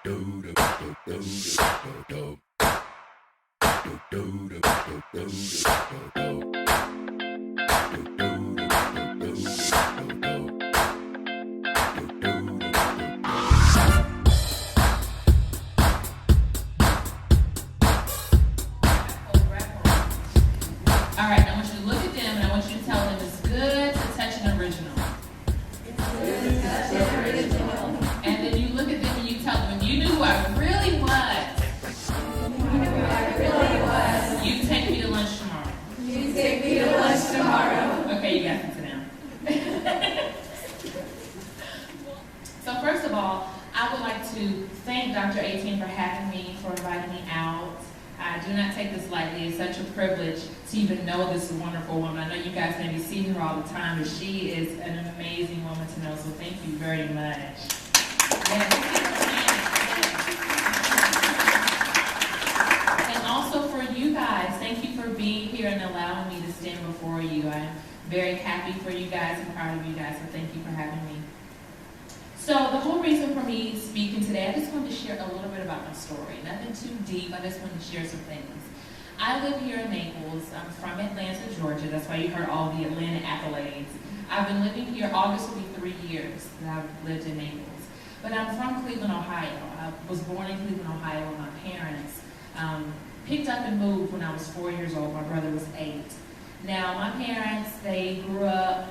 All right, I want you to look at them and I want you to tell them it's good to touch an original. And then you look at them and you tell them, you knew who I really was. You take me to lunch tomorrow. You take me to lunch tomorrow. Okay, you guys can sit down. So first of all, I would like to thank Dr. 18 for having me, for inviting me out. I do not take this lightly. It's such a privilege to even know this wonderful woman. I know you guys maybe see her all the time, but she is an amazing woman to know, so thank you very much. And also for you guys, thank you for being here and allowing me to stand before you. I'm very happy for you guys and proud of you guys, so thank you for having me. So the whole reason for me speaking today, I just wanted to share a little bit about my story. Nothing too deep, I just wanted to share some things. I live here in Naples. I'm from Atlanta, Georgia. That's why you heard all the Atlanta accolades. I've been living here, August will be 3 years that I've lived in Naples. But I'm from Cleveland, Ohio. I was born in Cleveland, Ohio, and my parents picked up and moved when I was 4 years old. My brother was 8. Now, my parents, they grew up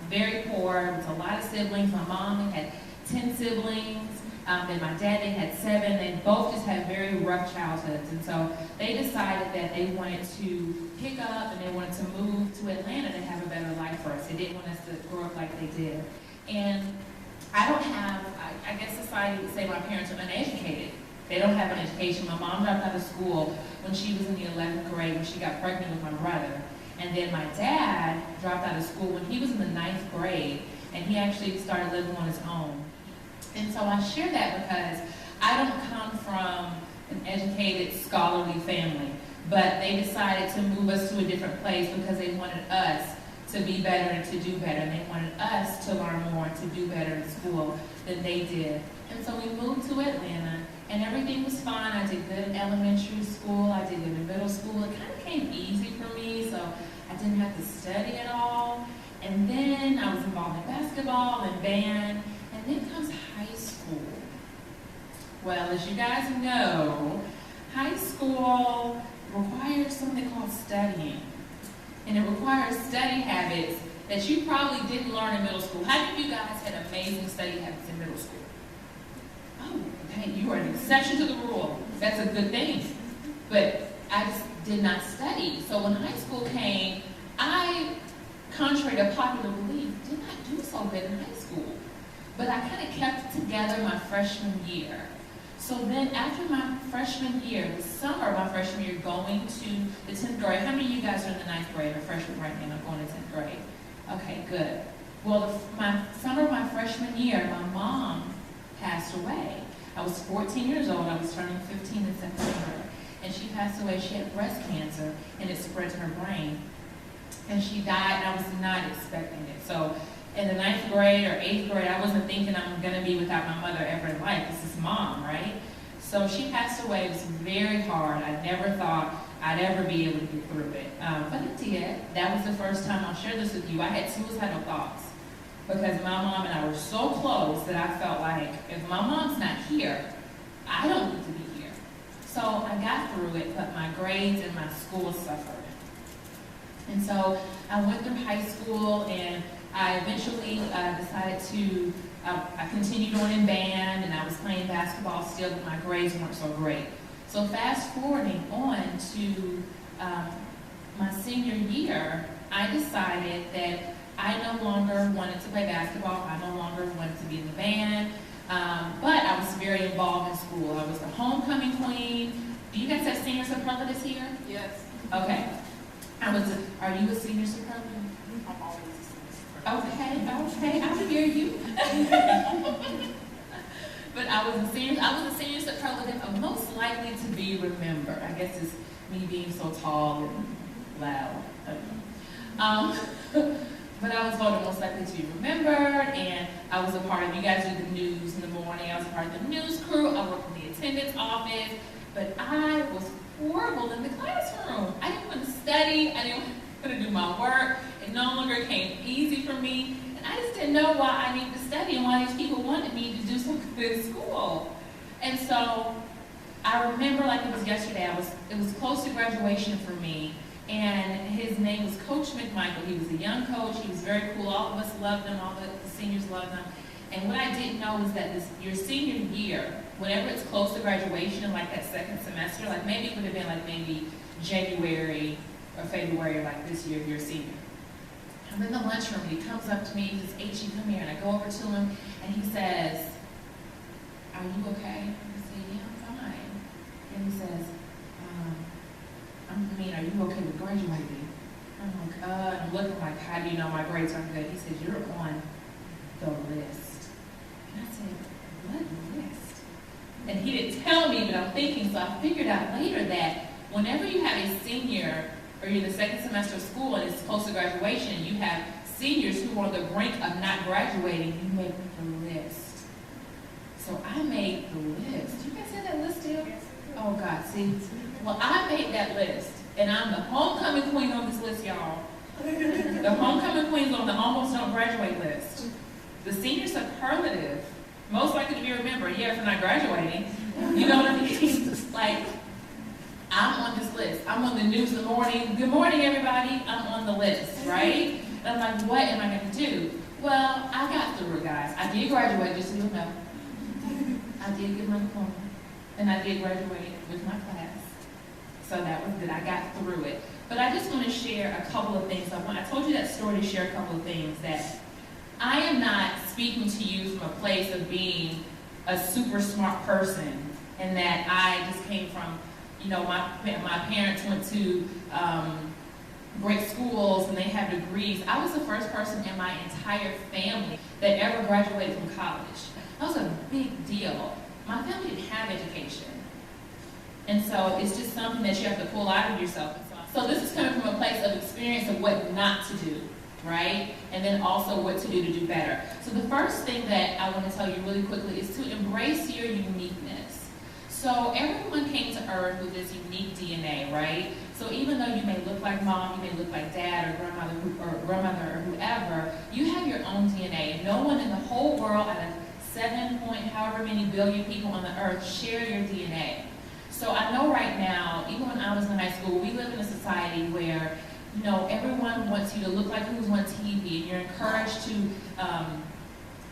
very poor. With a lot of siblings. My mom had 10 siblings, and my dad, they had 7. They both just had very rough childhoods, and so they decided that they wanted to pick up and they wanted to move to Atlanta to have a better life for us. They didn't want us to grow up like they did. And I don't have, I guess society would say my parents are uneducated. They don't have an education. My mom dropped out of school when she was in the 11th grade when she got pregnant with my brother. And then my dad dropped out of school when he was in the 9th grade, and he actually started living on his own. And so I share that because I don't come from an educated, scholarly family, but they decided to move us to a different place because they wanted us to be better and to do better. And they wanted us to learn more and to do better in school than they did. And so we moved to Atlanta, and everything was fine. I did good in elementary school. I did good in middle school. It kind of came easy for me, so I didn't have to study at all. And then I was involved in basketball and band. And then comes high school. Well, as you guys know, high school requires something called studying. And it requires study habits that you probably didn't learn in middle school. How many of you guys had amazing study habits in middle school? Oh, okay, you are an exception to the rule. That's a good thing. But I just did not study. So when high school came, I, contrary to popular belief, did not do so good in high school. But I kind of kept it together my freshman year. So then after my freshman year, the summer of my freshman year, going to the 10th grade, how many of you guys are in the 9th grade or freshmen right now going to 10th grade? Okay, good. Well, my summer of my freshman year, my mom passed away. I was 14 years old. I was turning 15 in September. And she passed away. She had breast cancer, and it spread to her brain. And she died, and I was not expecting it. So in the 9th grade or 8th grade, I wasn't thinking I'm going to be without my mother ever in life. This is mom, right? So she passed away. It was very hard. I never thought I'd ever be able to get through it. But I did. That was the first time, I'll share this with you, I had suicidal thoughts. Because my mom and I were so close that I felt like, if my mom's not here, I don't need to be here. So I got through it, but my grades and my school suffered. And so I went through high school, and I eventually decided to, I continued on in band, and I was playing basketball still, but my grades weren't so great. So fast forwarding on to my senior year, I decided that I no longer wanted to play basketball. I no longer wanted to be in the band, but I was very involved in school. I was the homecoming queen. Do you guys have senior superlatives here? Yes. Okay. Are you a senior superlative? I'm always a senior superlative. Okay, I hear you. But I was a senior superlative of most likely to be remembered. I guess it's me being so tall and loud. But I was voted most likely to be remembered, and I was a part of, you guys do the news in the morning, I was a part of the news crew, I worked in the attendance office, but I was horrible in the classroom. I didn't want to study, I didn't want to do my work. It no longer came easy for me, and I just didn't know why I needed to study and why these people wanted me to do so good in school. And so I remember like it was yesterday, it was close to graduation for me, and his name was Coach McMichael. He was a young coach, he was very cool, all of us loved him, all the seniors loved him. And what I didn't know is that your senior year, whenever it's close to graduation, like that second semester, like maybe it would have been like maybe January or February, like this year, you're a senior. I'm in the lunchroom, and he comes up to me, he says, H, come here, and I go over to him, and he says, are you okay? I say, yeah, I'm fine. And he says, are you okay with graduating? I'm like, I'm looking like, how do you know my grades aren't good? He says, you're on the list. And I said, what list? And he didn't tell me, but I'm thinking, so I figured out later that whenever you have a senior, or you're in the second semester of school and it's close to graduation, you have seniors who are on the brink of not graduating, you make the list. So I made the list. You guys have that list still? Oh God, see? Well, I made that list, and I'm the homecoming queen on this list, y'all. The homecoming queen's on the almost don't graduate list. The senior superlative, most likely to be remembered, yeah, for not graduating. You know what I mean? Like, I'm on this list. I'm on the news in the morning. Good morning, everybody. I'm on the list, right? And I'm like, what am I going to do? Well, I got through it, guys. I did graduate, just so you know. I did get my diploma, and I did graduate with my class. So that was good. I got through it. But I just want to share a couple of things. I told you that story to share a couple of things, that I am not speaking to you from a place of being a super smart person, and that I just came from, you know, my parents went to great schools and they have degrees. I was the first person in my entire family that ever graduated from college. That was a big deal. My family didn't have education. And so it's just something that you have to pull out of yourself. So this is coming from a place of experience of what not to do, right? And then also what to do better. So the first thing that I want to tell you really quickly is to embrace your uniqueness. So everyone came to earth with this unique DNA, right? So even though you may look like mom, you may look like dad or grandmother or whoever, you have your own DNA. No one in the whole world out of 7 point however many billion people on the earth share your DNA. So I know right now, even when I was in high school, we live in a society where, you know, everyone wants you to look like who's on TV, and you're encouraged to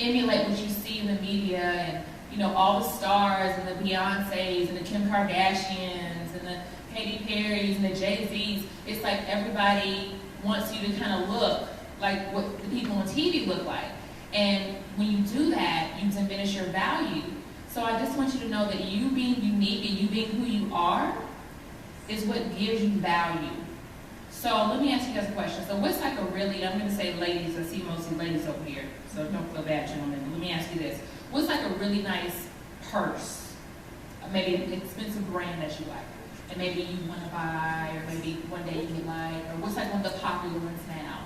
emulate what you see in the media, and, you know, all the stars and the Beyoncés and the Kim Kardashians and the Katy Perrys and the Jay-Z's. It's like everybody wants you to kind of look like what the people on TV look like. And when you do that, you diminish your value. So I just want you to know that you being unique and you being who you are is what gives you value. So let me ask you guys a question. So what's like a really, I'm going to say ladies, I see mostly ladies over here, so don't feel bad, gentlemen. But let me ask you this. What's like a really nice purse? Maybe an expensive brand that you like, and maybe you want to buy, or maybe one day you like, or what's like one of the popular ones now?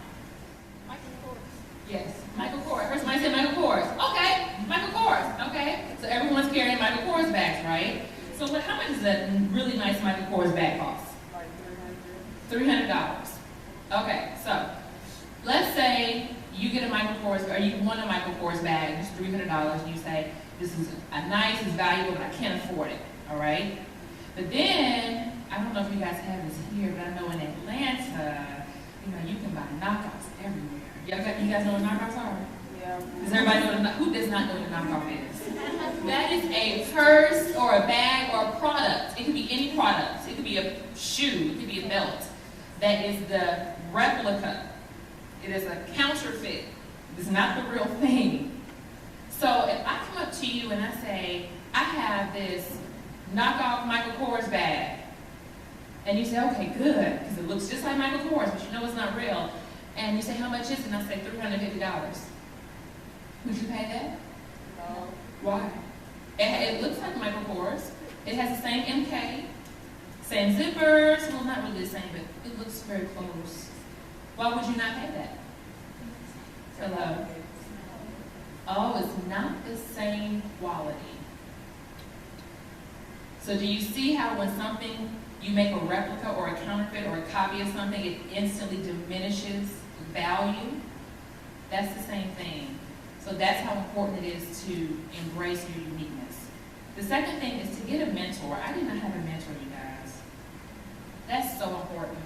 Michael Kors. Yes, Michael Kors. First somebody said Michael Kors. Okay, Michael Kors. Okay, so everyone's carrying Michael Kors bags, right? So how much does a really nice Michael Kors bag cost? Like $300. Okay, so let's say you get a Michael Kors, or you want a Michael Kors bag, it's $300, and you say, this is nice, it's valuable, but I can't afford it, all right? But then, I don't know if you guys have this here, but I know in Atlanta, you know, you can buy knockoffs everywhere. You guys know what knockoffs are? Yeah. Does everybody know who does not know what a knockoff is? That is a purse or a bag or a product. It could be any product. It could be a shoe. It could be a belt. That is the replica. It is a counterfeit. It's not the real thing. So if I come up to you and I say, I have this knockoff Michael Kors bag, and you say, okay, good, because it looks just like Michael Kors, but you know it's not real, and you say, how much is it? And I say, $350. Would you pay that? No. Why? It looks like Michael Kors. It has the same MK, same zippers. Well, not really the same, but it looks very close. Why would you not pay that? Hello? Oh, it's not the same quality. So do you see how when something, you make a replica or a counterfeit or a copy of something, it instantly diminishes value? That's the same thing. So that's how important it is to embrace your uniqueness. The second thing is to get a mentor. I did not have a mentor, you guys. That's so important.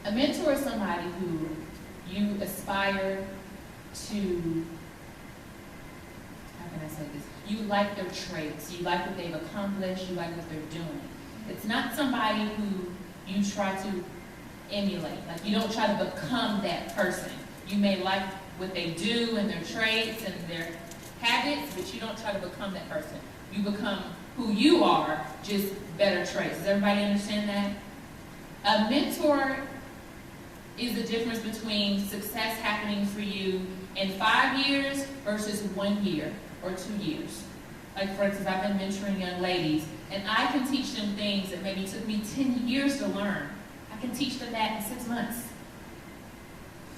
A mentor is somebody who you aspire to, how can I say this? You like their traits, you like what they've accomplished, you like what they're doing. It's not somebody who you try to emulate. Like, you don't try to become that person. You may like what they do and their traits and their habits, but you don't try to become that person. You become who you are, just better traits. Does everybody understand that? A mentor is the difference between success happening for you in 5 years versus 1 year or 2 years. Like, for instance, I've been mentoring young ladies, and I can teach them things that maybe took me 10 years to learn. I can teach them that in 6 months.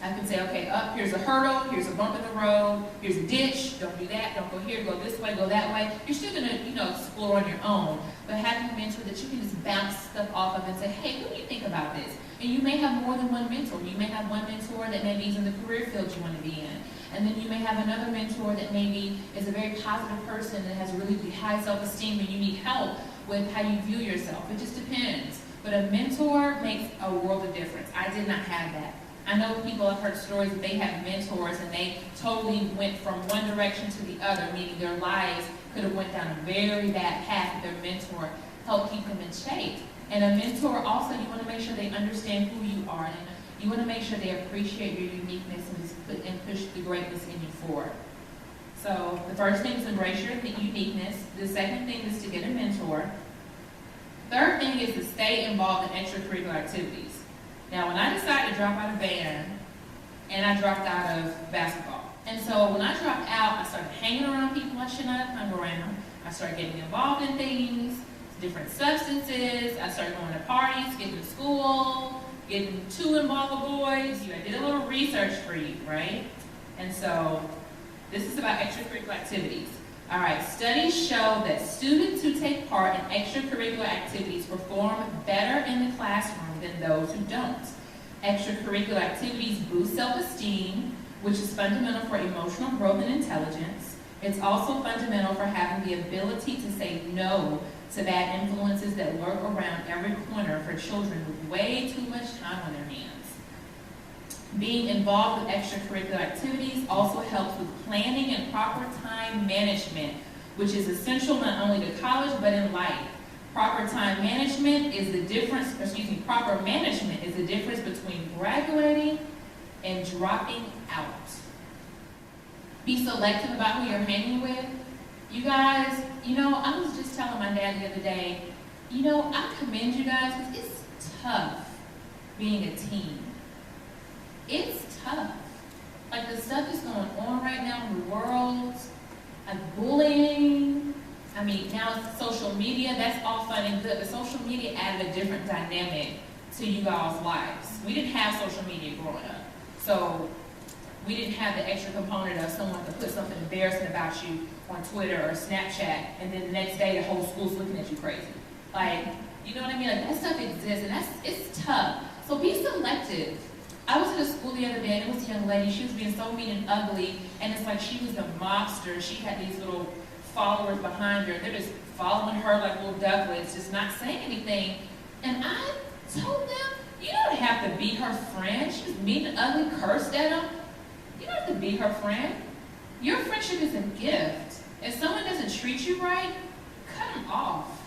I can say, okay, here's a hurdle, here's a bump in the road, here's a ditch, don't do that, don't go here, go this way, go that way. You're still going to, explore on your own, but having a mentor that you can just bounce stuff off of and say, hey, what do you think about this? And you may have more than one mentor. You may have one mentor that maybe is in the career field you want to be in. And then you may have another mentor that maybe is a very positive person that has really high self-esteem and you need help with how you view yourself. It just depends. But a mentor makes a world of difference. I did not have that. I know people have heard stories that they have mentors and they totally went from one direction to the other, meaning their lives could have went down a very bad path, but their mentor helped keep them in shape. And a mentor also, you want to make sure they understand who you are, and you want to make sure they appreciate your uniqueness and push the greatness in you forward. So the first thing is embrace your uniqueness. The second thing is to get a mentor. Third thing is to stay involved in extracurricular activities. Now, when I decided to drop out of band, and I dropped out of basketball. And so when I dropped out, I started hanging around people I should not hang around. I started getting involved in things, different substances. I started going to parties, getting to school, getting too involved with boys. I did a little research for you, right? And so this is about extracurricular activities. All right, studies show that students who take part in extracurricular activities perform better in the classroom than those who don't. Extracurricular activities boost self-esteem, which is fundamental for emotional growth and intelligence. It's also fundamental for having the ability to say no to bad influences that lurk around every corner for children with way too much time on their hands. Being involved with extracurricular activities also helps with planning and proper time management, which is essential not only to college but in life. Proper management is the difference between graduating and dropping out. Be selective about who you're hanging with. You guys, I was just telling my dad the other day, I commend you guys because it's tough being a teen. It's tough. Like, the stuff that's going on right now in the world, like bullying. I mean, now it's social media, that's all fun and good, but social media added a different dynamic to you guys' lives. We didn't have social media growing up. So we didn't have the extra component of someone to put something embarrassing about you on Twitter or Snapchat, and then the next day the whole school's looking at you crazy. Like, you know what I mean? Like, that stuff exists, and it's tough. So be selective. I was at a school the other day, and it was a young lady. She was being so mean and ugly, and it's like she was the mobster. She had these little followers behind her. They're just following her like little ducklings, just not saying anything. And I told them, you don't have to be her friend. She was mean and ugly, cursed at them. You don't have to be her friend. Your friendship is a gift. If someone doesn't treat you right, cut them off.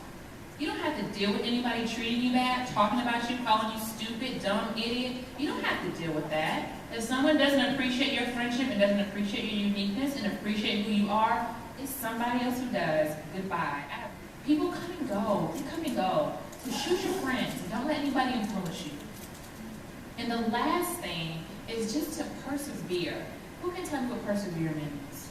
You don't have to deal with anybody treating you bad, talking about you, calling you stupid, dumb, idiot. You don't have to deal with that. If someone doesn't appreciate your friendship and doesn't appreciate your uniqueness and appreciate who you are, it's somebody else who does. Goodbye. People come and go. They come and go. So choose your friends and don't let anybody influence you. And the last thing is just to persevere. Who can tell me what persevere means?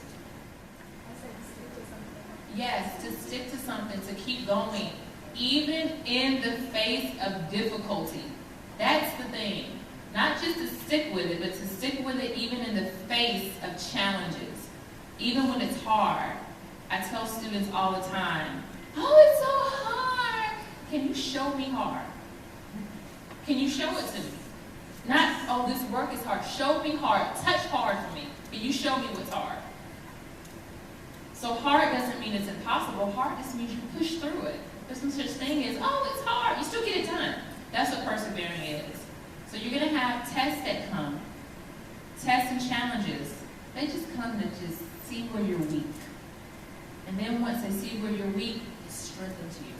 I said stick to something. Yes, to stick to something, to keep going, even in the face of difficulty. That's the thing. Not just to stick with it, but to stick with it even in the face of challenges. Even when it's hard. I tell students all the time, Oh, it's so hard. Can you show me hard? Can you show it to me? Not, oh, this work is hard. Show me hard. Touch hard for me. Can you show me what's hard? So hard doesn't mean it's impossible. Hard just means you push through it. There's no such thing as, oh, it's hard. You still get it done. That's what persevering is. So you're going to have tests that come. Tests and challenges. They just come to just see where you're weak. And then once they see where you're weak, it strengthens you.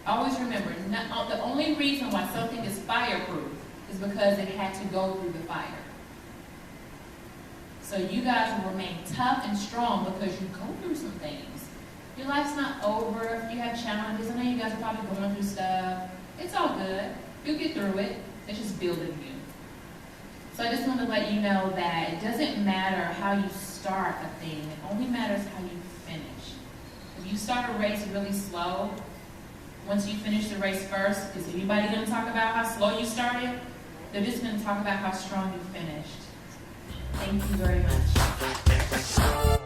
Always remember, the only reason why something is fireproof is because it had to go through the fire. So you guys will remain tough and strong because you go through some things. Your life's not over. You have challenges. I know you guys are probably going through stuff. It's all good. You'll get through it. It's just building you. So I just want to let you know that it doesn't matter how you start a thing. It only matters how you finish. If you start a race really slow, once you finish the race first, is anybody going to talk about how slow you started? They're just going to talk about how strong you finished. Thank you very much.